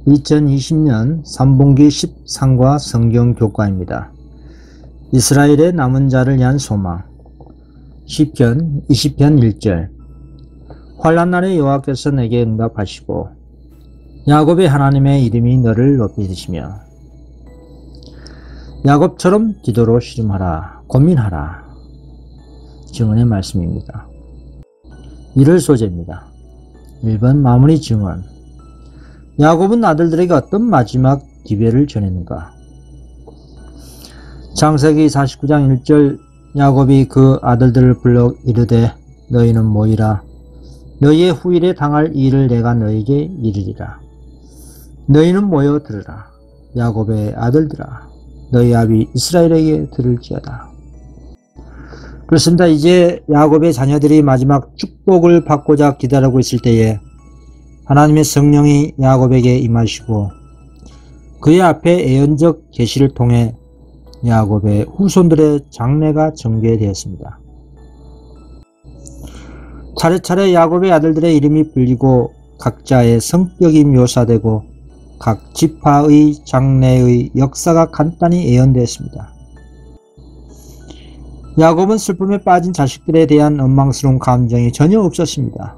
2020년 3분기 13과 성경 교과입니다. 이스라엘의 남은 자를 위한 소망. 시편 20편 1절. 환난 날에 여호와께서 내게 응답하시고 야곱의 하나님의 이름이 너를 높이시며 야곱처럼 기도로 씨름하라, 고민하라. 증언의 말씀입니다. 1월 소재입니다. 1번 마무리 증언. 야곱은 아들들에게 어떤 마지막 기별을 전했는가? 창세기 49장 1절. 야곱이 그 아들들을 불러 이르되 너희는 모이라. 너희의 후일에 당할 일을 내가 너희에게 이르리라. 너희는 모여 들으라. 야곱의 아들들아, 너희 아비 이스라엘에게 들을지어다. 그렇습니다. 이제 야곱의 자녀들이 마지막 축복을 받고자 기다리고 있을 때에 하나님의 성령이 야곱에게 임하시고 그의 앞에 예언적 계시를 통해 야곱의 후손들의 장래가 전개되었습니다. 차례차례 야곱의 아들들의 이름이 불리고 각자의 성격이 묘사되고 각 지파의 장래의 역사가 간단히 예언되었습니다. 야곱은 슬픔에 빠진 자식들에 대한 원망스러운 감정이 전혀 없었습니다.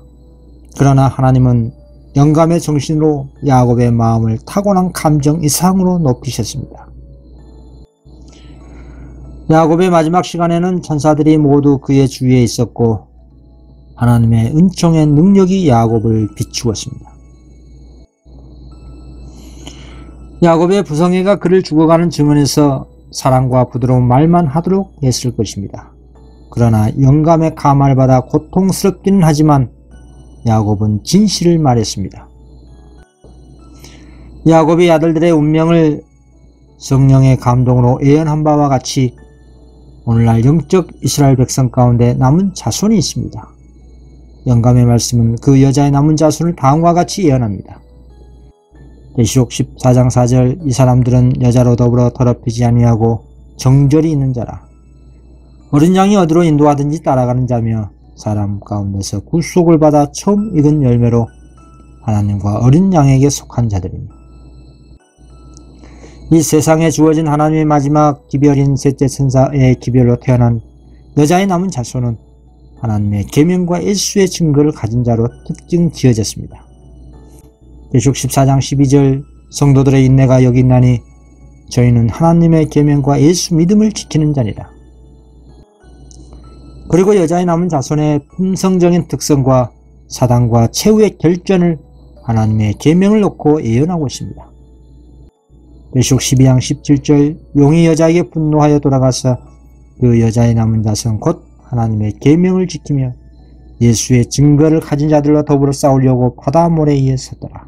그러나 하나님은 영감의 정신으로 야곱의 마음을 타고난 감정 이상으로 높이셨습니다. 야곱의 마지막 시간에는 천사들이 모두 그의 주위에 있었고 하나님의 은총의 능력이 야곱을 비추었습니다. 야곱의 부성애가 그를 죽어가는 증언에서 사랑과 부드러운 말만 하도록 했을 것입니다. 그러나 영감의 감화를 받아 고통스럽기는 하지만 야곱은 진실을 말했습니다. 야곱이 아들들의 운명을 성령의 감동으로 예언한 바와 같이 오늘날 영적 이스라엘 백성 가운데 남은 자손이 있습니다. 영감의 말씀은 그 여자의 남은 자손을 다음과 같이 예언합니다. 계시록 14장 4절. 이 사람들은 여자로 더불어 더럽히지 아니하고 정절이 있는 자라. 어린 양이 어디로 인도하든지 따라가는 자며 사람 가운데서 구속을 받아 처음 익은 열매로 하나님과 어린 양에게 속한 자들입니다. 이 세상에 주어진 하나님의 마지막 기별인 셋째 천사의 기별로 태어난 여자의 남은 자손은 하나님의 계명과 일수의 증거를 가진 자로 특징 지어졌습니다. 계시록 14장 12절. 성도들의 인내가 여기 있나니 저희는 하나님의 계명과 예수 믿음을 지키는 자니라. 그리고 여자의 남은 자손의 품성적인 특성과 사단과 최후의 결전을 하나님의 계명을 놓고 예언하고 있습니다. 계시록 12장 17절. 용이 여자에게 분노하여 돌아가서 그 여자의 남은 자손 곧 하나님의 계명을 지키며 예수의 증거를 가진 자들과 더불어 싸우려고 바다 모래에 섰더라.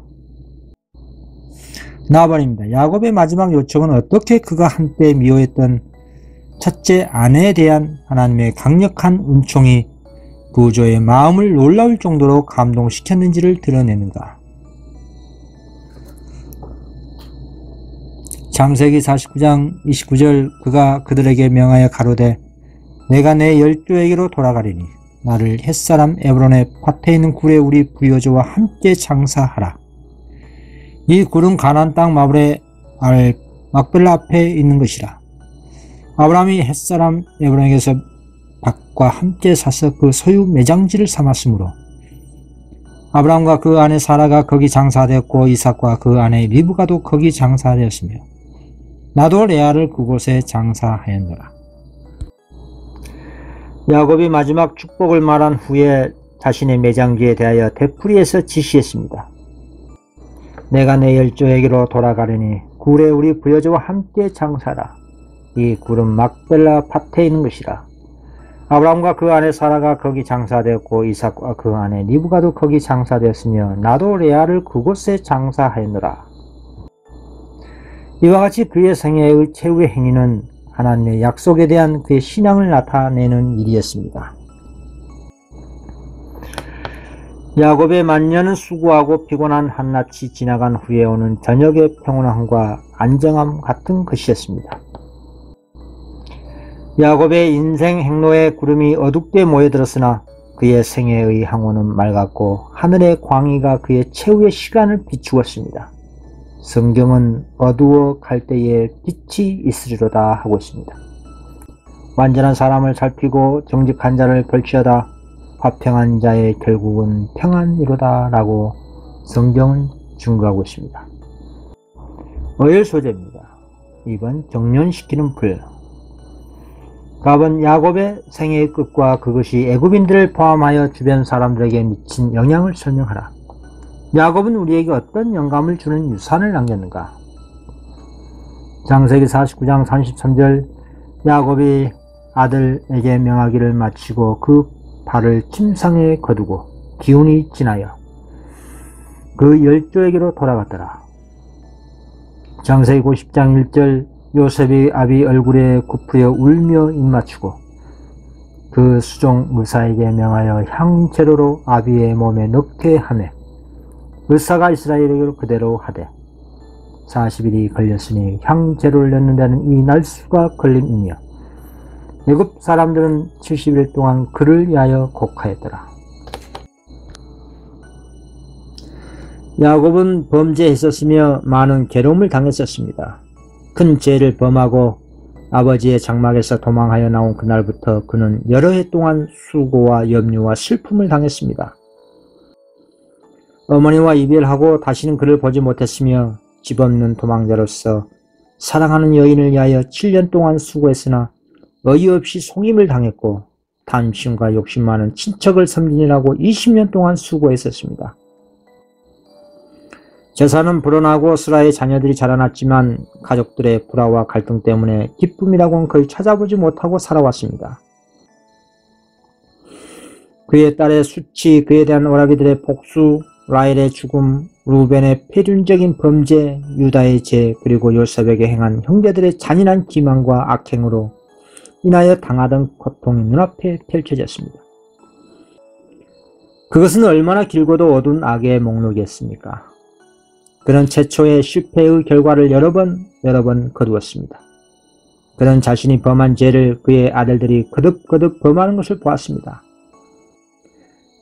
나발입니다. 야곱의 마지막 요청은 어떻게 그가 한때 미워했던 첫째 아내에 대한 하나님의 강력한 은총이 구조의 마음을 놀라울 정도로 감동시켰는지를 드러내는가. 창세기 49장 29절. 그가 그들에게 명하여 가로되 내가 내 열조에게로 돌아가리니 나를 햇사람 에브론의 밭에 있는 굴에 우리 부여조와 함께 장사하라. 이 굴은 가나안 땅 마블의 막벨라 앞에 있는 것이라. 아브라함이 햇사람 에브론에게서 밭과 함께 사서 그 소유 매장지를 삼았으므로 아브라함과 그 아내 사라가 거기 장사되었고 이삭과 그 아내 리브가도 거기 장사되었으며 나도 레아를 그곳에 장사하였노라. 야곱이 마지막 축복을 말한 후에 자신의 매장지에 대하여 되풀이해서 지시했습니다. 내가 내 열조에게로 돌아가려니 굴에 우리 부여자와 함께 장사라. 이 굴은 막벨라 밭에 있는 것이라. 아브라함과 그 아내 사라가 거기 장사되었고 이삭과 그 아내 리브가도 거기 장사되었으며 나도 레아를 그곳에 장사하였노라. 이와 같이 그의 생애의 최후의 행위는 하나님의 약속에 대한 그의 신앙을 나타내는 일이었습니다. 야곱의 만년은 수고하고 피곤한 한낮이 지나간 후에 오는 저녁의 평온함과 안정함 같은 것이었습니다. 야곱의 인생 행로에 구름이 어둡게 모여들었으나 그의 생애의 항원은 맑았고 하늘의 광의가 그의 최후의 시간을 비추었습니다. 성경은 어두워 갈 때에 빛이 있으리로다 하고 있습니다. 완전한 사람을 살피고 정직한 자를 벌치어다 화평한 자의 결국은 평안이로다 라고 성경은 증거하고 있습니다. 어열 소재입니다. 2번 정련시키는 불. 갑은 야곱의 생애의 끝과 그것이 애굽인들을 포함하여 주변 사람들에게 미친 영향을 설명하라. 야곱은 우리에게 어떤 영감을 주는 유산을 남겼는가? 창세기 49장 33절 야곱이 아들에게 명하기를 마치고 그 발을 침상에 거두고 기운이 지나여 그 열조에게로 돌아갔더라. 창세기 50장 1절 요셉이 아비 얼굴에 굽으여 울며 입맞추고 그 수종 의사에게 명하여 향재료로 아비의 몸에 넣게 하매 의사가 이스라엘에게로 그대로 하되 40일이 걸렸으니 향재료를 넣는 데는 이 날수가 걸림이며 애굽 사람들은 70일 동안 그를 위하여 곡하였더라. 야곱은 범죄했었으며 많은 괴로움을 당했었습니다. 큰 죄를 범하고 아버지의 장막에서 도망하여 나온 그날부터 그는 여러 해 동안 수고와 염려와 슬픔을 당했습니다. 어머니와 이별하고 다시는 그를 보지 못했으며 집 없는 도망자로서 사랑하는 여인을 위하여 7년 동안 수고했으나 어이없이 속임을 당했고 탐심과 욕심 많은 친척을 섬기느라고 20년 동안 수고했었습니다. 재산은 불어나고 스라의 자녀들이 자라났지만 가족들의 불화와 갈등 때문에 기쁨이라고는 거의 찾아보지 못하고 살아왔습니다. 그의 딸의 수치, 그에 대한 오라비들의 복수, 라헬의 죽음, 루벤의 패륜적인 범죄, 유다의 죄, 그리고 요셉에게 행한 형제들의 잔인한 기만과 악행으로 인하여 당하던 고통이 눈앞에 펼쳐졌습니다. 그것은 얼마나 길고도 어두운 악의 목록이었습니까? 그는 최초의 실패의 결과를 여러 번 거두었습니다. 그는 자신이 범한 죄를 그의 아들들이 거듭거듭 범하는 것을 보았습니다.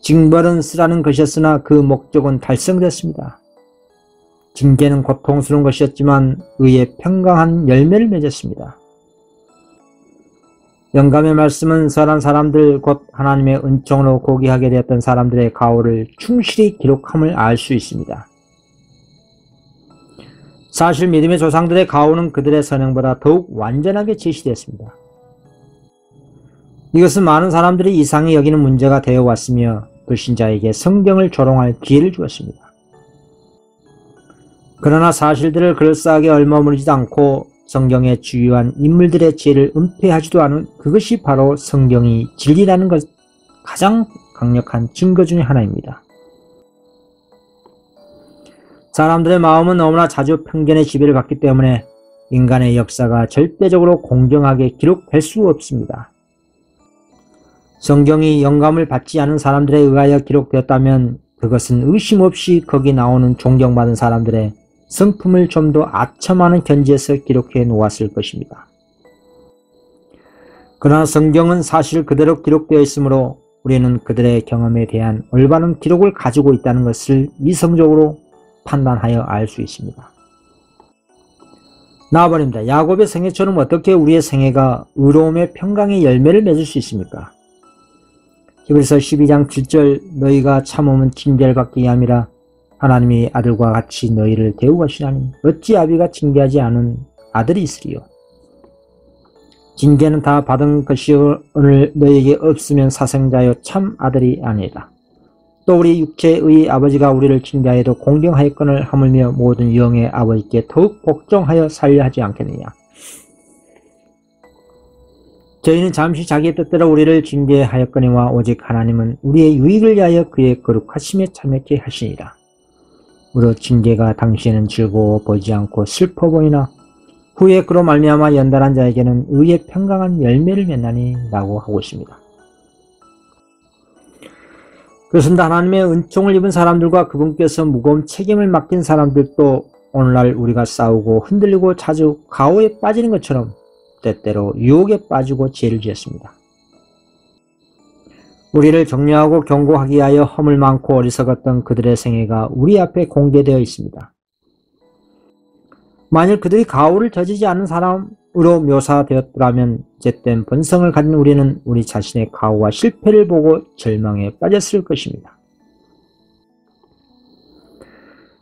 징벌은 쓰라는 것이었으나 그 목적은 달성됐습니다. 징계는 고통스러운 것이었지만 의의 평강한 열매를 맺었습니다. 영감의 말씀은 선한 사람들 곧 하나님의 은총으로 고귀하게 되었던 사람들의 가오를 충실히 기록함을 알 수 있습니다. 사실 믿음의 조상들의 가오는 그들의 선행보다 더욱 완전하게 제시되었습니다. 이것은 많은 사람들이 이상히 여기는 문제가 되어 왔으며 불신자에게 성경을 조롱할 기회를 주었습니다. 그러나 사실들을 그럴싸하게 얼머무리지도 않고 성경의 주요한 인물들의 죄를 은폐하지도 않은 그것이 바로 성경이 진리라는 것 가장 강력한 증거 중의 하나입니다. 사람들의 마음은 너무나 자주 편견의 지배를 받기 때문에 인간의 역사가 절대적으로 공정하게 기록될 수 없습니다. 성경이 영감을 받지 않은 사람들에 의하여 기록되었다면 그것은 의심 없이 거기 나오는 존경받은 사람들의 성품을 좀 더 아첨하는 견지에서 기록해 놓았을 것입니다. 그러나 성경은 사실 그대로 기록되어 있으므로 우리는 그들의 경험에 대한 올바른 기록을 가지고 있다는 것을 이성적으로 판단하여 알 수 있습니다. 나와버립니다. 야곱의 생애처럼 어떻게 우리의 생애가 의로움의 평강의 열매를 맺을 수 있습니까? 히브리서 12장 7절 너희가 참음은 징계를 받기 위함이라 하나님이 아들과 같이 너희를 대우하시나니 어찌 아비가 징계하지 않은 아들이 있으리요. 징계는 다 받은 것이요 오늘 너희에게 없으면 사생자여 참 아들이 아니라. 또 우리 육체의 아버지가 우리를 징계하여도 공경하였거늘 하물며 모든 영의 아버지께 더욱 복종하여 살려 하지 않겠느냐. 저희는 잠시 자기의 뜻대로 우리를 징계하였거니와 오직 하나님은 우리의 유익을 위하여 그의 거룩하심에 참여케 하시니라. 무릇 징계가 당시에는 즐거워 보이지 않고 슬퍼 보이나 후에 그로 말미암아 연단한 자에게는 의의 평강한 열매를 맺나니 라고 하고 있습니다. 그렇습니다. 하나님의 은총을 입은 사람들과 그분께서 무거운 책임을 맡긴 사람들도 오늘날 우리가 싸우고 흔들리고 자주 가오에 빠지는 것처럼 때때로 유혹에 빠지고 죄를 지었습니다. 우리를 격려하고 경고하기 위하여 허물 많고 어리석었던 그들의 생애가 우리 앞에 공개되어 있습니다. 만일 그들이 가오를 저지지 않은 사람으로 묘사되었더라면 쨉된 본성을 가진 우리는 우리 자신의 가오와 실패를 보고 절망에 빠졌을 것입니다.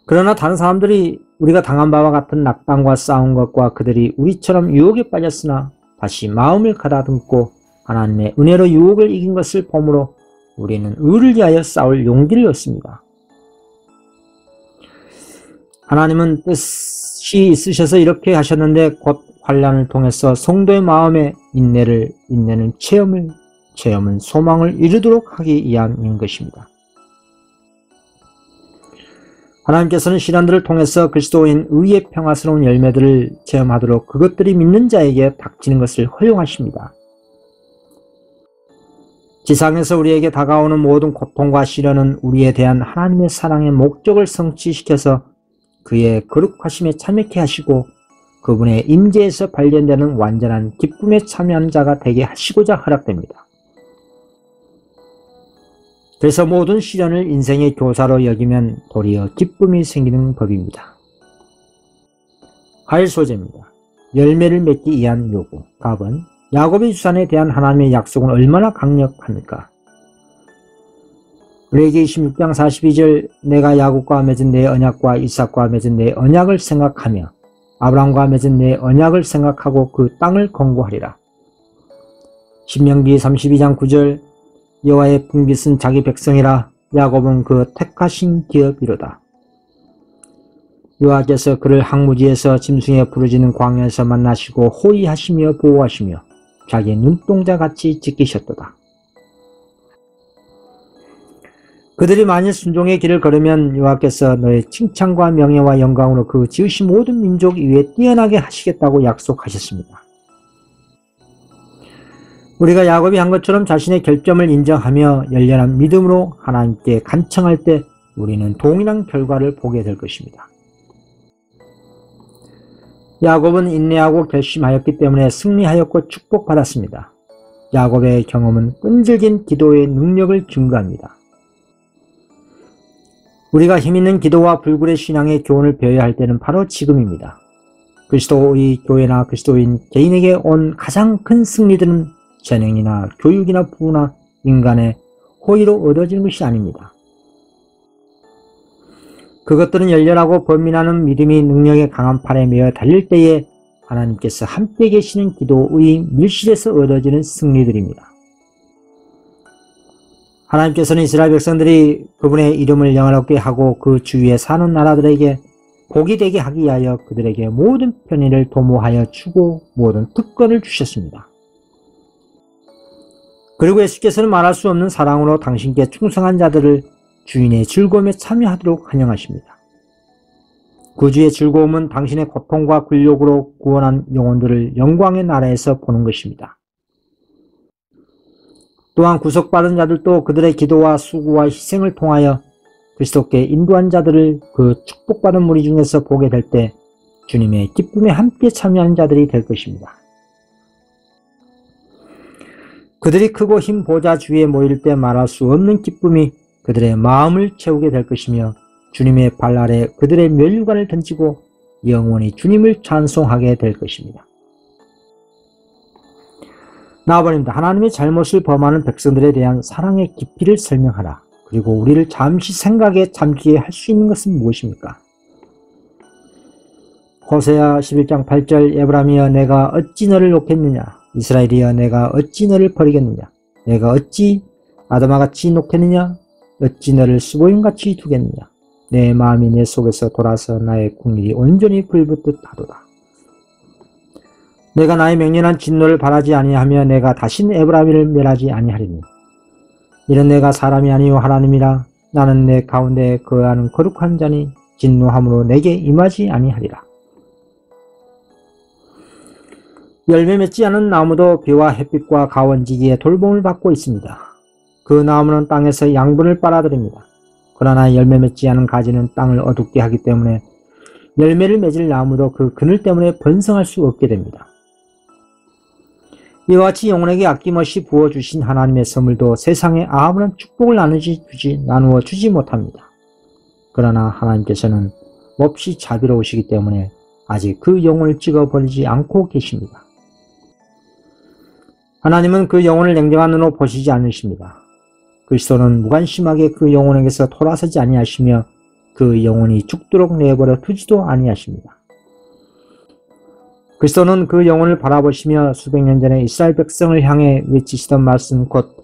그러나 다른 사람들이 우리가 당한 바와 같은 낙담과 싸운 것과 그들이 우리처럼 유혹에 빠졌으나 다시 마음을 가다듬고 하나님의 은혜로 유혹을 이긴 것을 보므로 우리는 의를 위하여 싸울 용기를 얻습니다. 하나님은 뜻이 있으셔서 이렇게 하셨는데 곧 환난을 통해서 성도의 마음에 인내는 체험은 소망을 이루도록 하기 위함인 것입니다. 하나님께서는 시련들을 통해서 그리스도인 의의 평화스러운 열매들을 체험하도록 그것들이 믿는 자에게 닥치는 것을 허용하십니다. 지상에서 우리에게 다가오는 모든 고통과 시련은 우리에 대한 하나님의 사랑의 목적을 성취시켜서 그의 거룩하심에 참여케 하시고 그분의 임재에서 발견되는 완전한 기쁨에 참여하는 자가 되게 하시고자 허락됩니다. 그래서 모든 시련을 인생의 교사로 여기면 도리어 기쁨이 생기는 법입니다. 하일 소재입니다. 열매를 맺기 위한 요구. 답은 야곱의 유산에 대한 하나님의 약속은 얼마나 강력합니까? 레위기 26장 42절 내가 야곱과 맺은 내 언약과 이삭과 맺은 내 언약을 생각하며 아브라함과 맺은 내 언약을 생각하고 그 땅을 권고하리라. 신명기 32장 9절 여호와의 분깃은 자기 백성이라 야곱은 그 택하신 기업이로다. 여호와께서 그를 항무지에서 짐승에 부르짖는 광야에서 만나시고 호위하시며 보호하시며 자기 눈동자같이 지키셨도다. 그들이 만일 순종의 길을 걸으면 여호와께서 너의 칭찬과 명예와 영광으로 그 지으신 모든 민족 위에 뛰어나게 하시겠다고 약속하셨습니다. 우리가 야곱이 한 것처럼 자신의 결점을 인정하며 열렬한 믿음으로 하나님께 간청할 때 우리는 동일한 결과를 보게 될 것입니다. 야곱은 인내하고 결심하였기 때문에 승리하였고 축복받았습니다. 야곱의 경험은 끈질긴 기도의 능력을 증거합니다. 우리가 힘있는 기도와 불굴의 신앙의 교훈을 배워야 할 때는 바로 지금입니다. 그리스도의 교회나 그리스도인 개인에게 온 가장 큰 승리들은 재능이나 교육이나 부나 인간의 호의로 얻어지는 것이 아닙니다. 그것들은 열렬하고 번민하는 믿음이 능력의 강한 팔에 매어 달릴 때에 하나님께서 함께 계시는 기도의 밀실에서 얻어지는 승리들입니다. 하나님께서는 이스라엘 백성들이 그분의 이름을 영화롭게 하고 그 주위에 사는 나라들에게 복이 되게 하기 위하여 그들에게 모든 편의를 도모하여 주고 모든 특권을 주셨습니다. 그리고 예수께서는 말할 수 없는 사랑으로 당신께 충성한 자들을 주인의 즐거움에 참여하도록 환영하십니다. 그 주의 즐거움은 당신의 고통과 굴욕으로 구원한 영혼들을 영광의 나라에서 보는 것입니다. 또한 구속받은 자들도 그들의 기도와 수고와 희생을 통하여 그리스도께 인도한 자들을 그 축복받은 무리 중에서 보게 될 때 주님의 기쁨에 함께 참여하는 자들이 될 것입니다. 그들이 크고 힘 보좌 주위에 모일 때 말할 수 없는 기쁨이 그들의 마음을 채우게 될 것이며 주님의 발 아래 그들의 면류관을 던지고 영원히 주님을 찬송하게 될 것입니다. 나아버립니다. 하나님의 잘못을 범하는 백성들에 대한 사랑의 깊이를 설명하라. 그리고 우리를 잠시 생각에 잠기게 할 수 있는 것은 무엇입니까? 호세아 11장 8절 에브라임이여 내가 어찌 너를 놓겠느냐 이스라엘이여 내가 어찌 너를 버리겠느냐 내가 어찌 아담아같이 놓겠느냐 어찌 너를 스보임같이 두겠느냐 내 마음이 내 속에서 돌아서 나의 국률이 온전히 불붙듯 하도다. 내가 나의 맹렬한 진노를 바라지 아니하며 내가 다신 에브라임을 멸하지 아니하리니 이는 내가 사람이 아니요 하나님이라 나는 내 가운데 거하는 거룩한 자니 진노함으로 내게 임하지 아니하리라. 열매 맺지 않은 나무도 비와 햇빛과 가원지기의 돌봄을 받고 있습니다. 그 나무는 땅에서 양분을 빨아들입니다. 그러나 열매 맺지 않은 가지는 땅을 어둡게 하기 때문에 열매를 맺을 나무도 그 그늘 때문에 번성할 수 없게 됩니다. 이와 같이 영혼에게 아낌없이 부어주신 하나님의 선물도 세상에 아무런 축복을 나누어 주지 못합니다. 그러나 하나님께서는 몹시 자비로우시기 때문에 아직 그 영혼을 찍어버리지 않고 계십니다. 하나님은 그 영혼을 냉정한 눈으로 보시지 않으십니다. 그리스도는 무관심하게 그 영혼에게서 돌아서지 아니하시며 그 영혼이 죽도록 내버려 두지도 아니하십니다. 그리스도는 그 영혼을 바라보시며 수백 년 전에 이스라엘 백성을 향해 외치시던 말씀 곧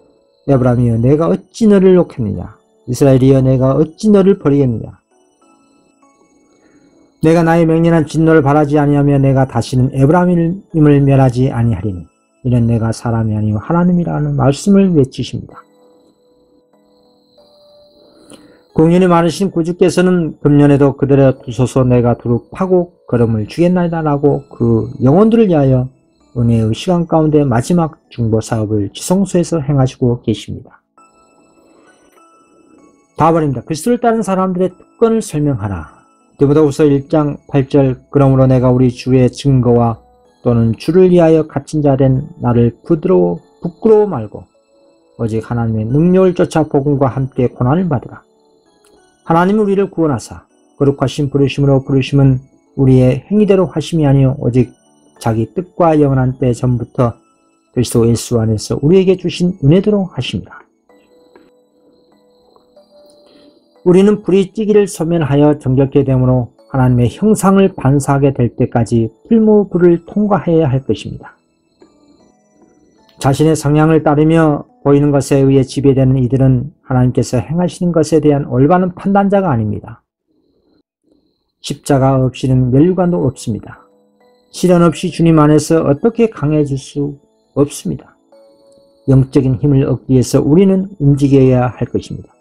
에브라임이여 내가 어찌 너를 놓겠느냐 이스라엘이여 내가 어찌 너를 버리겠느냐 내가 나의 맹렬한 진노를 바라지 아니하며 내가 다시는 에브라임을 멸하지 아니하리니 이는 내가 사람이 아니요 하나님이라는 말씀을 외치십니다. 공연이 많으신 구주께서는 금년에도 그들의 두소서 내가 두루 파고 걸음을 주겠나이다 라고 그 영혼들을 위하여 은혜의 시간 가운데 마지막 중보 사업을 지성소에서 행하시고 계십니다. 다음입니다. 그리스도를 따르는 사람들의 특권을 설명하라. 디모데후서 1장 8절 그러므로 내가 우리 주의 증거와 또는 주를 위하여 갇힌 자 된 나를 부끄러워 말고 오직 하나님의 능력을 쫓아 복음과 함께 고난을 받으라. 하나님은 우리를 구원하사 거룩하신 부르심으로 부르심은 우리의 행위대로 하심이 아니요 오직 자기 뜻과 영원한 때 전부터 그리스도 예수 안에서 우리에게 주신 은혜대로 하십니다. 우리는 불이 찌기를 소멸하여 정결케 되므로 하나님의 형상을 반사하게 될 때까지 풀무불을 통과해야 할 것입니다. 자신의 성향을 따르며 보이는 것에 의해 지배되는 이들은 하나님께서 행하시는 것에 대한 올바른 판단자가 아닙니다. 십자가 없이는 면류관도 없습니다. 시련 없이 주님 안에서 어떻게 강해질 수 없습니다. 영적인 힘을 얻기 위해서 우리는 움직여야 할 것입니다.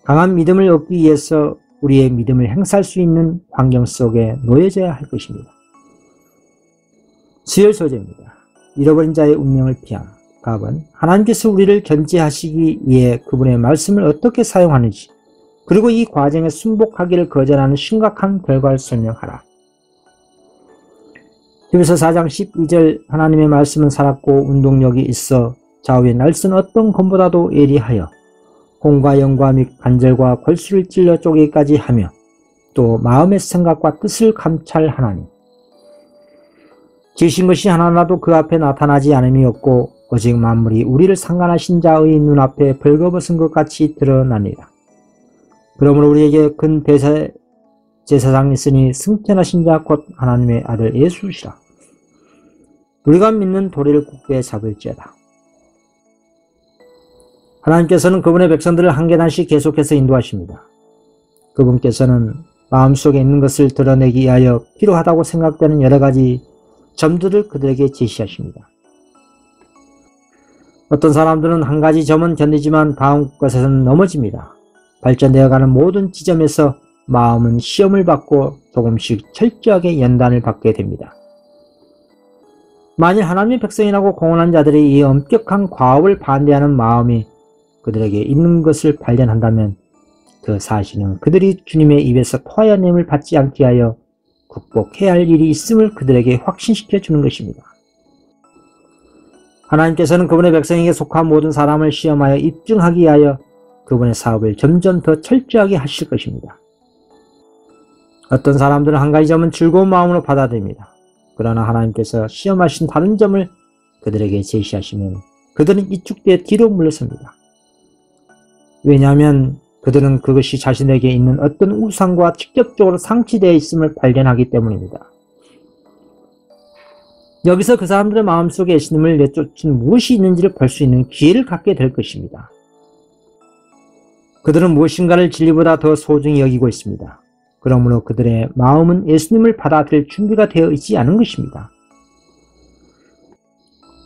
강한 믿음을 얻기 위해서 우리의 믿음을 행사할 수 있는 환경 속에 놓여져야 할 것입니다. 수혈 소재입니다. 잃어버린 자의 운명을 피함. 답은 하나님께서 우리를 견지하시기 위해 그분의 말씀을 어떻게 사용하는지 그리고 이 과정에 순복하기를 거절하는 심각한 결과를 설명하라. 히브리서 4장 12절 하나님의 말씀은 살았고 운동력이 있어 좌우의 날선 어떤 검보다도 예리하여 혼과 영과 및 관절과 골수를 찔러 쪼개기까지 하며 또 마음의 생각과 뜻을 감찰하나니 지으신 것이 하나라도 그 앞에 나타나지 않음이 없고 오직 만물이 우리를 상관하신 자의 눈앞에 벌거벗은 것 같이 드러납니다. 그러므로 우리에게 큰 제사장이 있으니 승천하신 자 곧 하나님의 아들 예수시라. 우리가 믿는 도리를 굳게 잡을지어다. 하나님께서는 그분의 백성들을 한 계단씩 계속해서 인도하십니다. 그분께서는 마음속에 있는 것을 드러내기 위하여 필요하다고 생각되는 여러 가지 점들을 그들에게 제시하십니다. 어떤 사람들은 한 가지 점은 견디지만 다음 것에서는 넘어집니다. 발전되어가는 모든 지점에서 마음은 시험을 받고 조금씩 철저하게 연단을 받게 됩니다. 만일 하나님의 백성이라고 공언한 자들이 이 엄격한 과업을 반대하는 마음이 그들에게 있는 것을 발견한다면 그 사실은 그들이 주님의 입에서 토하여냄을 받지 않게 하여 극복해야 할 일이 있음을 그들에게 확신시켜 주는 것입니다. 하나님께서는 그분의 백성에게 속한 모든 사람을 시험하여 입증하기 위하여 그분의 사업을 점점 더 철저하게 하실 것입니다. 어떤 사람들은 한 가지 점은 즐거운 마음으로 받아들입니다. 그러나 하나님께서 시험하신 다른 점을 그들에게 제시하시면 그들은 이축되어 뒤로 물러섭니다. 왜냐하면 그들은 그것이 자신에게 있는 어떤 우상과 직접적으로 상치되어 있음을 발견하기 때문입니다. 여기서 그 사람들의 마음속에 예수님을 내쫓은 무엇이 있는지를 볼 수 있는 기회를 갖게 될 것입니다. 그들은 무엇인가를 진리보다 더 소중히 여기고 있습니다. 그러므로 그들의 마음은 예수님을 받아들일 준비가 되어 있지 않은 것입니다.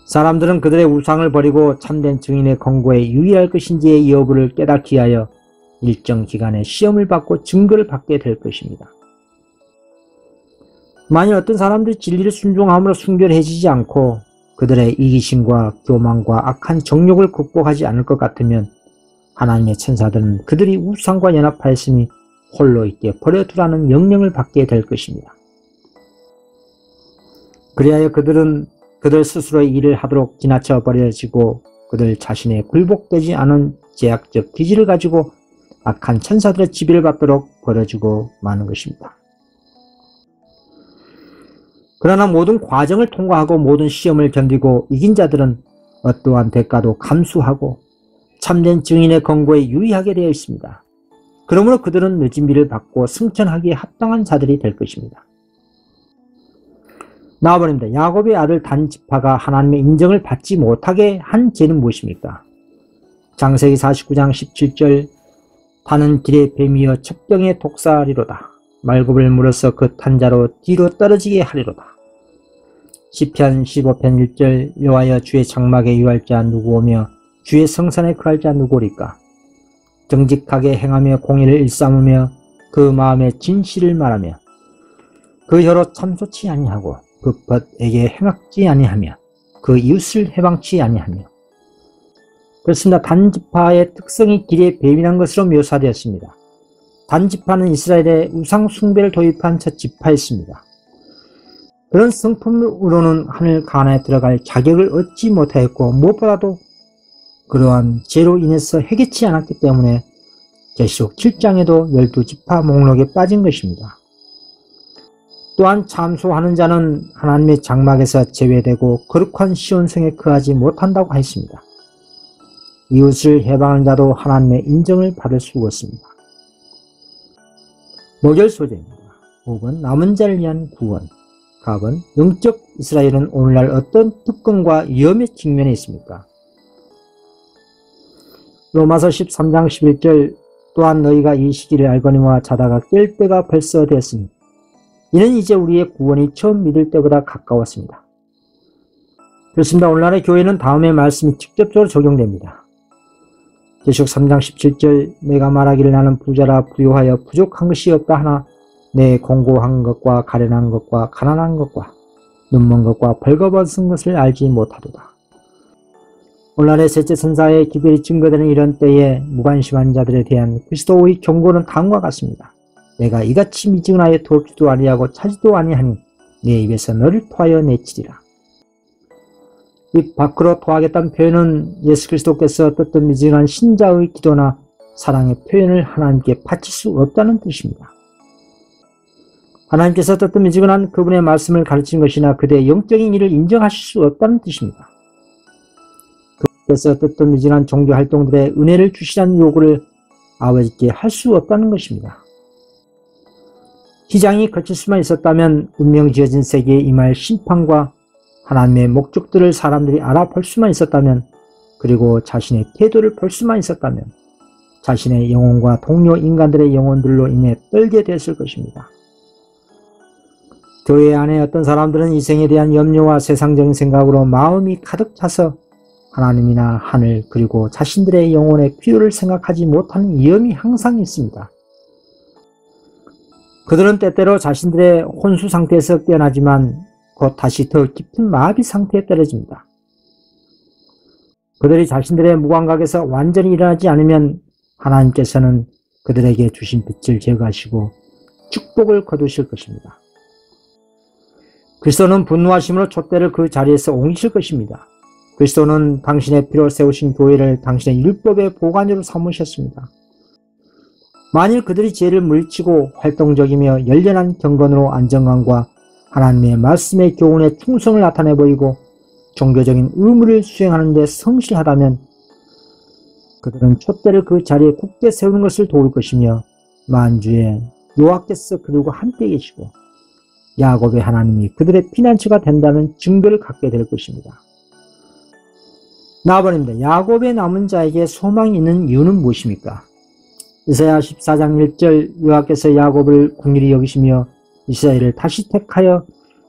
사람들은 그들의 우상을 버리고 참된 증인의 권고에 유의할 것인지의 여부를 깨닫기 위하여 일정 기간의 시험을 받고 증거를 받게 될 것입니다. 만일 어떤 사람들이 진리를 순종함으로 순결해지지 않고 그들의 이기심과 교만과 악한 정욕을 극복하지 않을 것 같으면 하나님의 천사들은 그들이 우상과 연합하였으니 홀로 있게 버려두라는 명령을 받게 될 것입니다. 그리하여 그들은 그들 스스로의 일을 하도록 지나쳐 버려지고 그들 자신의 굴복되지 않은 제약적 기질을 가지고 악한 천사들의 지배를 받도록 버려지고 마는 것입니다. 그러나 모든 과정을 통과하고 모든 시험을 견디고 이긴 자들은 어떠한 대가도 감수하고 참된 증인의 권고에 유의하게 되어 있습니다. 그러므로 그들은 늦은 비를 받고 승천하기에 합당한 자들이 될 것입니다. 나와버립니다. 야곱의 아들 단지파가 하나님의 인정을 받지 못하게 한 죄는 무엇입니까? 창세기 49장 17절 타는 길의 뱀이여 첩경의 독사하리로다. 말굽을 물어서 그 탄자로 뒤로 떨어지게 하리로다. 시편 15편 1절 여호와여 주의 장막에 유할 자 누구 오며 주의 성산에 거할 자 누구리까? 정직하게 행하며 공의를 일삼으며 그 마음에 진실을 말하며 그 혀로 참소치 아니하고 그 벗에게 행악지 아니하며 그 이웃을 해방치 아니하며. 그렇습니다. 단지파의 특성이 길의 뱀이란 것으로 묘사되었습니다. 단지파는 이스라엘의 우상 숭배를 도입한 첫 지파였습니다. 그런 성품으로는 하늘 가나안에 들어갈 자격을 얻지 못하였고 무엇보다도 그러한 죄로 인해서 해결치 않았기 때문에 계시록 7장에도 12지파 목록에 빠진 것입니다. 또한 참소하는 자는 하나님의 장막에서 제외되고 거룩한 시온성에 거하지 못한다고 했습니다. 이웃을 해방하는 자도 하나님의 인정을 받을 수 없습니다. 목요일 소재입니다. 5번 남은 자를 위한 구원. 답은 영적 이스라엘은 오늘날 어떤 특권과 위험에 직면해 있습니까? 로마서 13장 11절 또한 너희가 이 시기를 알거니와 자다가 깰 때가 벌써 되었으니 이는 이제 우리의 구원이 처음 믿을 때보다 가까웠습니다. 그렇습니다. 오늘날의 교회는 다음의 말씀이 직접적으로 적용됩니다. 계시록 3장 17절 내가 말하기를 나는 부자라 부요하여 부족한 것이 없다 하나 내 공고한 것과 가련한 것과 가난한 것과 눈먼 것과 벌거벗은 것을 알지 못하도다. 오늘날의 셋째 선사의 기별이 증거되는 이런 때에 무관심한 자들에 대한 그리스도의 경고는 다음과 같습니다. 내가 이같이 미증하여 돕지도 아니하고 차지도 아니하니 내 입에서 너를 토하여 내치리라. 입 밖으로 토하겠다는 표현은 예수 그리스도께서 뜻뜻 미증한 신자의 기도나 사랑의 표현을 하나님께 바칠 수 없다는 뜻입니다. 하나님께서 뜻뜻 미증한 그분의 말씀을 가르치는 것이나 그대의 영적인 일을 인정하실 수 없다는 뜻입니다. 그래서 뜻뜻 미증한 종교 활동들의 은혜를 주시라는 요구를 아버지께 할 수 없다는 것입니다. 기장이 거칠 수만 있었다면 운명 지어진 세계에 임할 심판과 하나님의 목적들을 사람들이 알아볼 수만 있었다면 그리고 자신의 태도를 볼 수만 있었다면 자신의 영혼과 동료 인간들의 영혼들로 인해 떨게 됐을 것입니다. 교회 안에 어떤 사람들은 이생에 대한 염려와 세상적인 생각으로 마음이 가득 차서 하나님이나 하늘 그리고 자신들의 영혼의 필요를 생각하지 못하는 위험이 항상 있습니다. 그들은 때때로 자신들의 혼수 상태에서 깨어나지만 곧 다시 더 깊은 마비 상태에 떨어집니다. 그들이 자신들의 무감각에서 완전히 일어나지 않으면 하나님께서는 그들에게 주신 빛을 제거하시고 축복을 거두실 것입니다. 그리스도는 분노하심으로 촛대를 그 자리에서 옮기실 것입니다. 그리스도는 당신의 피로 세우신 교회를 당신의 율법의 보관으로 삼으셨습니다. 만일 그들이 죄를 물리치고 활동적이며 열렬한 경건으로 안정감과 하나님의 말씀의 교훈에 충성을 나타내 보이고 종교적인 의무를 수행하는 데 성실하다면 그들은 촛대를 그 자리에 굳게 세우는 것을 도울 것이며 만주에 여호와께서 그들과 함께 계시고 야곱의 하나님이 그들의 피난처가 된다는 증거를 갖게 될 것입니다. 나아버립니다. 야곱의 남은 자에게 소망이 있는 이유는 무엇입니까? 이사야 14장 1절 여호와께서 야곱을 긍휼히 여기시며 이스라엘을 다시 택하여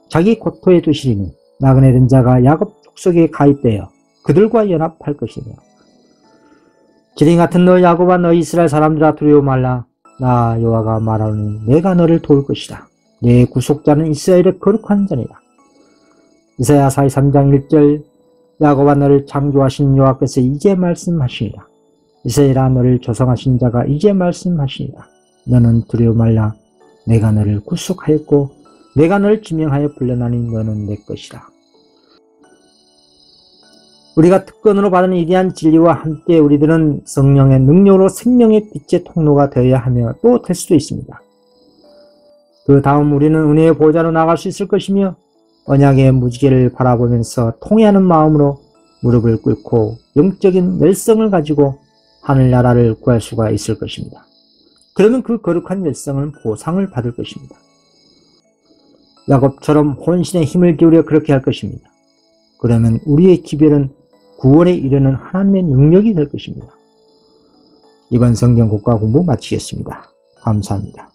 자기 고토에 두시리니 나그네 된 자가 야곱 족속에 가입되어 그들과 연합할 것이며 기린 같은 너 야곱아 너 이스라엘 사람들아 두려워 말라 나 여호와가 말하노니 내가 너를 도울 것이다. 내 구속자는 이스라엘의 거룩한 자니라. 이사야 43장 1절 야곱아 너를 창조하신 여호와께서 이제 말씀하시니라. 이스라엘아 너를 조성하신 자가 이제 말씀하시니라. 너는 두려워 말라. 내가 너를 구속하였고 내가 너를 지명하여 불러나니 너는 내 것이라. 우리가 특권으로 받은 위대한 진리와 함께 우리들은 성령의 능력으로 생명의 빛의 통로가 되어야 하며 또 될 수도 있습니다. 그 다음 우리는 은혜의 보좌로 나갈 수 있을 것이며 언약의 무지개를 바라보면서 통회하는 마음으로 무릎을 꿇고 영적인 열성을 가지고 하늘나라를 구할 수가 있을 것입니다. 그러면 그 거룩한 열성은 보상을 받을 것입니다. 야곱처럼 혼신의 힘을 기울여 그렇게 할 것입니다. 그러면 우리의 기별은 구원에 이르는 하나님의 능력이 될 것입니다. 이번 성경 국가 공부 마치겠습니다. 감사합니다.